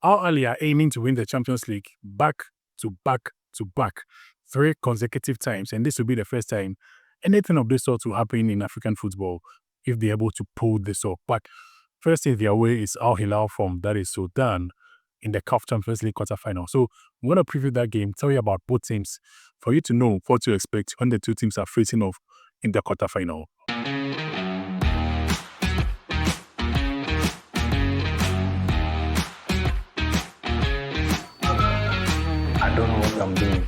Ahly are aiming to win the Champions League back to back to back 3 consecutive times, and this will be the first time anything of this sort will happen in African football if they're able to pull this off. But first in their way is Al Hilal from that is Sudan in the CAF Champions League quarterfinal. So we want to preview that game, tell you about both teams for you to know what to expect when the two teams are facing off in the quarterfinal. I don't know what I'm doing.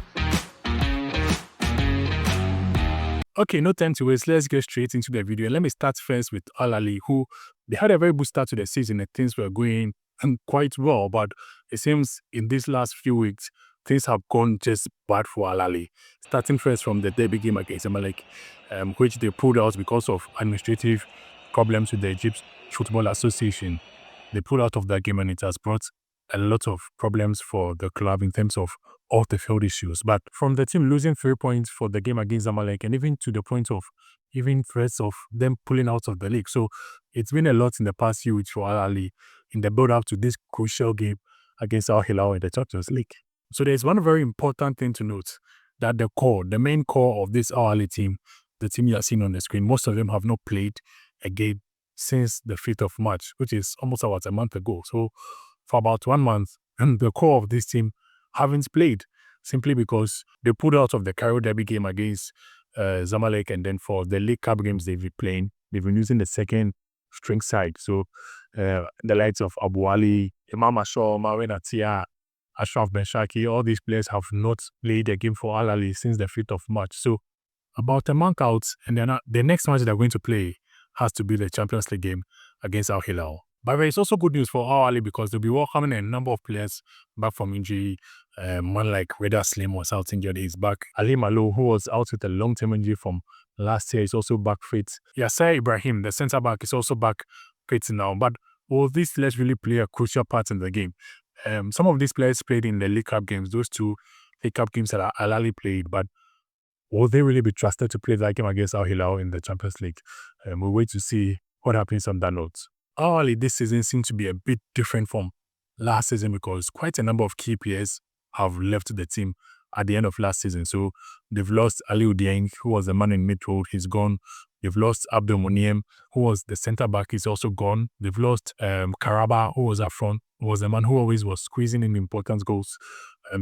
Okay, no time to waste. Let's get straight into the video. Let me start first with Ahly, who they had a very good start to the season and things were going quite well. But it seems in these last few weeks, things have gone just bad for Ahly. Starting first from the derby game against Zamalek, which they pulled out because of administrative problems with the Egypt Football Association. They pulled out of that game and it has brought a lot of problems for the club in terms of off the field issues. But from the team losing 3 points for the game against Zamalek and even to the point of even threats of them pulling out of the league. So it's been a lot in the past few weeks for Ahly in the build up to this crucial game against Al Hilal in the Champions League. So there's one very important thing to note, that the main core of this Ahly team, the team you are seeing on the screen, most of them have not played a game since the 5th of March, which is almost about a month ago. So for about 1 month, and the core of this team haven't played simply because they pulled out of the Cairo Derby game against Zamalek, and then for the League Cup games they've been playing, they've been using the second string side. So the likes of Abu Ali, Imam Ashaw, Marwan Atia, Ashraf Ben Shaki, all these players have not played a game for Ahly since the 5th of March. So about a month out, and then the next match they're going to play has to be the Champions League game against Al Hilal. But it's also good news for Ahly because they'll be welcoming a number of players back from injury. One like Reda Slim was out injured, he's back. Ali Malo, who was out with a long-term injury from last year, is also back fit. Yasser Ibrahim, the centre-back, is also back fit now. But all these players really play a crucial part in the game. Some of these players played in the League Cup games, those 2 League Cup games that Ahly played, but will they really be trusted to play that game against Al Hilal in the Champions League? We'll wait to see what happens on that note. Ahly this season seems to be a bit different from last season because quite a number of key players have left the team at the end of last season. So they've lost Ali Dieng, who was the man in midfield, he's gone. They've lost Abdul Muniem, who was the centre-back, he's also gone. They've lost Karaba, who was up front, who was the man who always was squeezing in important goals.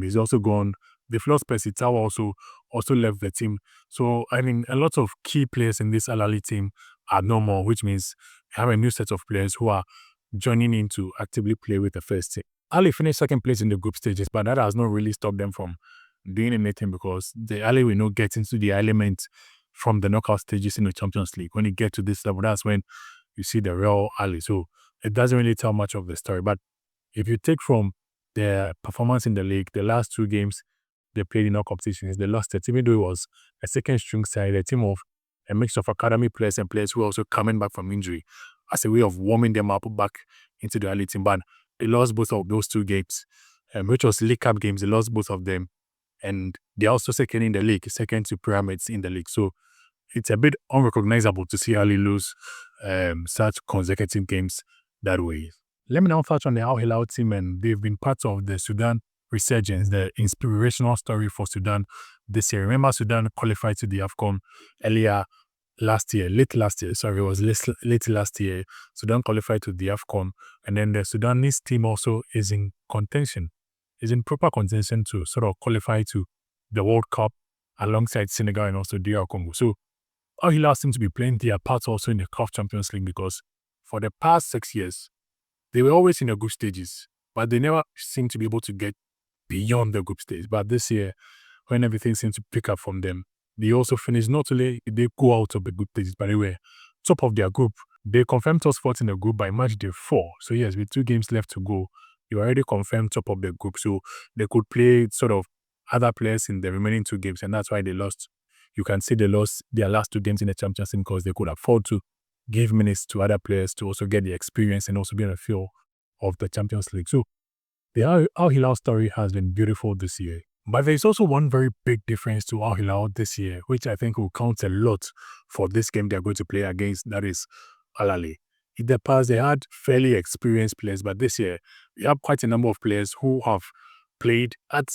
He's also gone. They've lost Percy Tau also left the team. So, I mean, a lot of key players in this Ahly team are no more, which means we have a new set of players who are joining in to actively play with the first team. Ahly finished second place in the group stages, but that has not really stopped them from doing anything because the Ahly will not get into the element from the knockout stages in the Champions League. When you get to this level, that's when you see the real Ahly. So it doesn't really tell much of the story. But if you take from their performance in the league, the last 2 games they played in all competitions, they lost it, even though it was a second string side, a team of a mix of academy players and players who are also coming back from injury as a way of warming them up back into the Ahly team. But they lost both of those 2 games, which was League Cup games. They lost both of them. And they're also second in the league, second to Pyramids in the league. So it's a bit unrecognizable to see Ahly lose such consecutive games that way. Let me now touch on the Al Hilal team, and they've been part of the Sudan resurgence, the inspirational story for Sudan this year. Remember, Sudan qualified to the AFCON earlier last year, late last year. Sudan qualified to the AFCON, and then the Sudanese team also is in contention, is in proper contention to sort of qualify to the World Cup alongside Senegal and also DR Congo. So Al Hilal seems to be playing their part also in the CAF Champions League because for the past 6 years, they were always in the group stages, but they never seemed to be able to get beyond the group stage. But this year, when everything seems to pick up from them, they also finished, not only did they go out of the group stages, but they were top of their group. They confirmed top spot in the group by match day 4. So yes, with 2 games left to go, you already confirmed top of the group. So they could play sort of other players in the remaining 2 games, and that's why they lost. You can see they lost their last 2 games in the Champions League because they could afford to give minutes to other players to also get the experience and also be on the feel of the Champions League. So the Al Hilal story has been beautiful this year. But there's also one very big difference to Al Hilal this year, which I think will count a lot for this game they're going to play against, that is Ahly. In the past, they had fairly experienced players, but this year, we have quite a number of players who have played at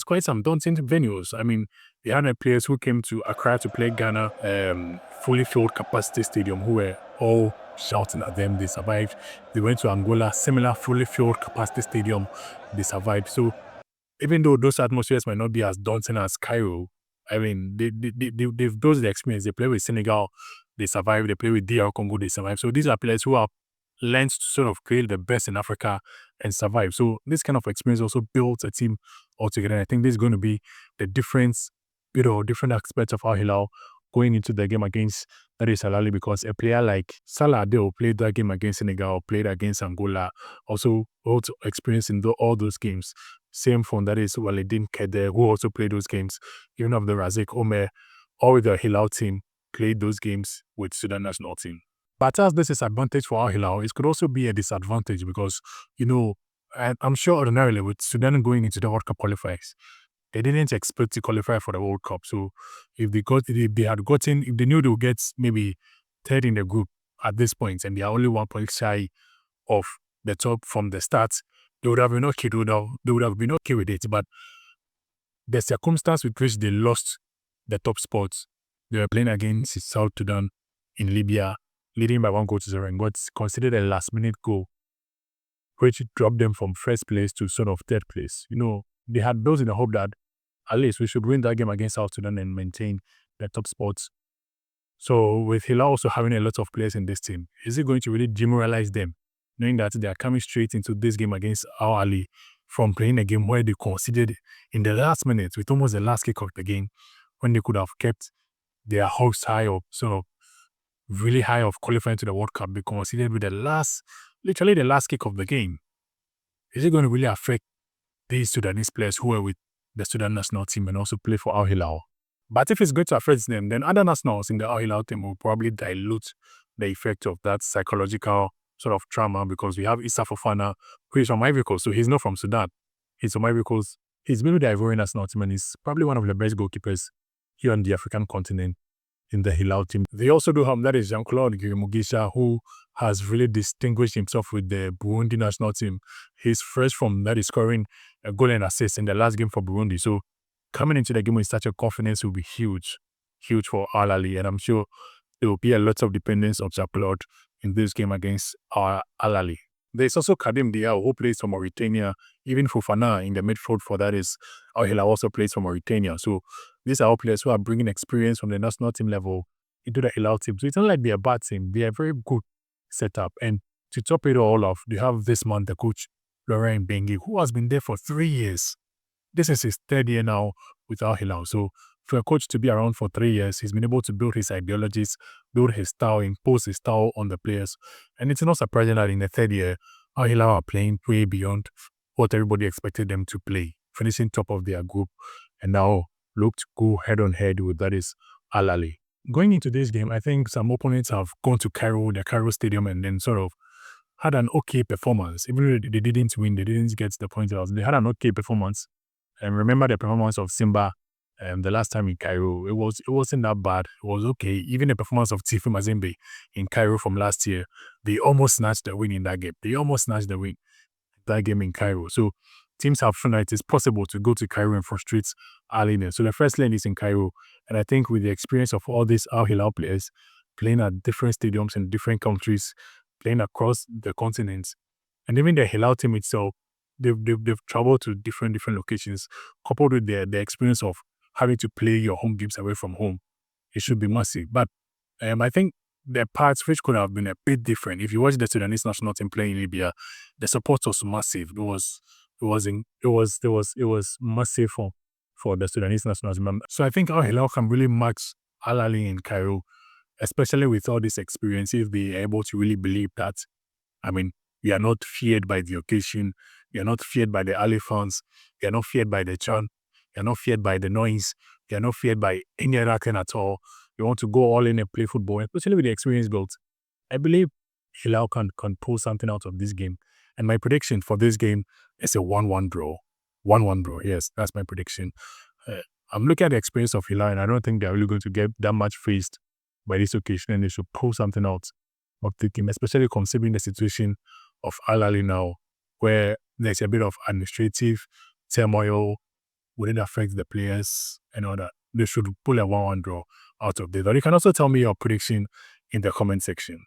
quite some daunting venues. I mean, we had players who came to Accra to play Ghana, fully filled capacity stadium, who were all shouting at them. They survived. They went to Angola, similar fully filled capacity stadium. They survived. So even though those atmospheres might not be as daunting as Cairo, I mean, they've built the experience. They play with Senegal, they survive. They play with DR Congo, they survive. So these are players who have learned to sort of create the best in Africa and survive. So this kind of experience also builds a team altogether. And I think this is going to be the difference, different aspects of Al Hilal going into the game against that is Al Ahly, because a player like Salah Adeo played that game against Senegal, played against Angola, also experienced in all those games. Same for that is Walidin Kede, who also played those games. Even of the Razik Omer, or with the Hilal team, played those games with Sudan national team. But as this is advantage for Al Hilal, it could also be a disadvantage because, I'm sure ordinarily with Sudan going into the World Cup qualifiers, they didn't expect to qualify for the World Cup. So if they knew they would get maybe third in the group at this point and they are only 1 point shy of the top from the start, they would have been okay. They would have been okay with it. But the circumstance with which they lost the top spots, they were playing against South Sudan in Libya, leading by 1-0 and got considered a last-minute goal, which dropped them from first place to sort of third place. They had built in the hope that at least we should win that game against South Sudan and maintain the top spots. So with Hilal also having a lot of players in this team, is it going to really demoralize them, knowing that they are coming straight into this game against Ahly from playing a game where they conceded in the last minute with almost the last kick of the game, when they could have kept their hopes high of sort of really high of qualifying to the World Cup? They conceded with literally the last kick of the game. Is it going to really affect these Sudanese players who are with the Sudan national team and also play for Al Hilal? But if it's going to affect them, then other nationals in the Al Hilal team will probably dilute the effect of that psychological sort of trauma, because we have Issa Fofana, who is from Ivory Coast, so he's not from Sudan. He's from Ivory Coast. He's been with the Ivorian national team and he's probably one of the best goalkeepers here on the African continent in the Hilal team. They also do have that is Jean-Claude Mugisha, who has really distinguished himself with the Burundi national team. He's fresh from that is scoring a goal and assist in the last game for Burundi. So coming into the game with such a confidence will be huge for Al Ahly, and I'm sure there will be a lot of dependence on Jean-Claude in this game against Al Ahly. There's also Kadim Diaw, who plays for Mauritania. Even Fofana in the midfield for that is Al Hilal also plays for Mauritania. So these are all players who are bringing experience from the national team level into the Hilal team. So it's not like they're a bad team. They are very good setup. And to top it all off, they have this man, the coach, Laurent Bengi, who has been there for 3 years. This is his third year now with Al Hilal. So for a coach to be around for 3 years, he's been able to build his ideologies, build his style, impose his style on the players. And it's not surprising that in the third year, Al Hilal are playing way beyond what everybody expected them to play, finishing top of their group, and now look to go head-on-head with that is Al Ahly. Going into this game, I think some opponents have gone to the Cairo Stadium, and then sort of had an okay performance. Even though they didn't win, they didn't get the point out. They had an okay performance. And remember the performance of Simba the last time in Cairo. It wasn't that bad. It was okay. Even the performance of Tifu Mazembe in Cairo from last year, they almost snatched the win in that game. They almost snatched the win that game in Cairo. So teams have shown that it is possible to go to Cairo and frustrate Al Ahly. So the first lane is in Cairo. And I think with the experience of all these Al Hilal players playing at different stadiums in different countries, playing across the continents, and even the Hilal team itself, they've traveled to different locations, coupled with the experience of having to play your home games away from home. It should be massive. But I think the parts which could have been a bit different. If you watch the Sudanese national team playing in Libya, the support was massive. It was massive for the Sudanese national team. So I think Al Hilal can really match Al Ahly in Cairo, especially with all this experience, if they are able to really believe that, we are not feared by the occasion, we are not feared by the Ahly fans, we are not feared by the chant, we are not feared by the noise, we are not feared by any other thing at all. We want to go all in and play football, especially with the experience built. I believe Hilal can pull something out of this game. And my prediction for this game is a 1-1 draw. 1-1 draw, yes, that's my prediction. I'm looking at the experience of Hilal, and I don't think they're really going to get that much faced by this occasion, and they should pull something out of the team, especially considering the situation of Ahly now, where there's a bit of administrative turmoil. Would it affect the players and all that? They should pull a 1-1 draw out of this. Or you can also tell me your prediction in the comment section.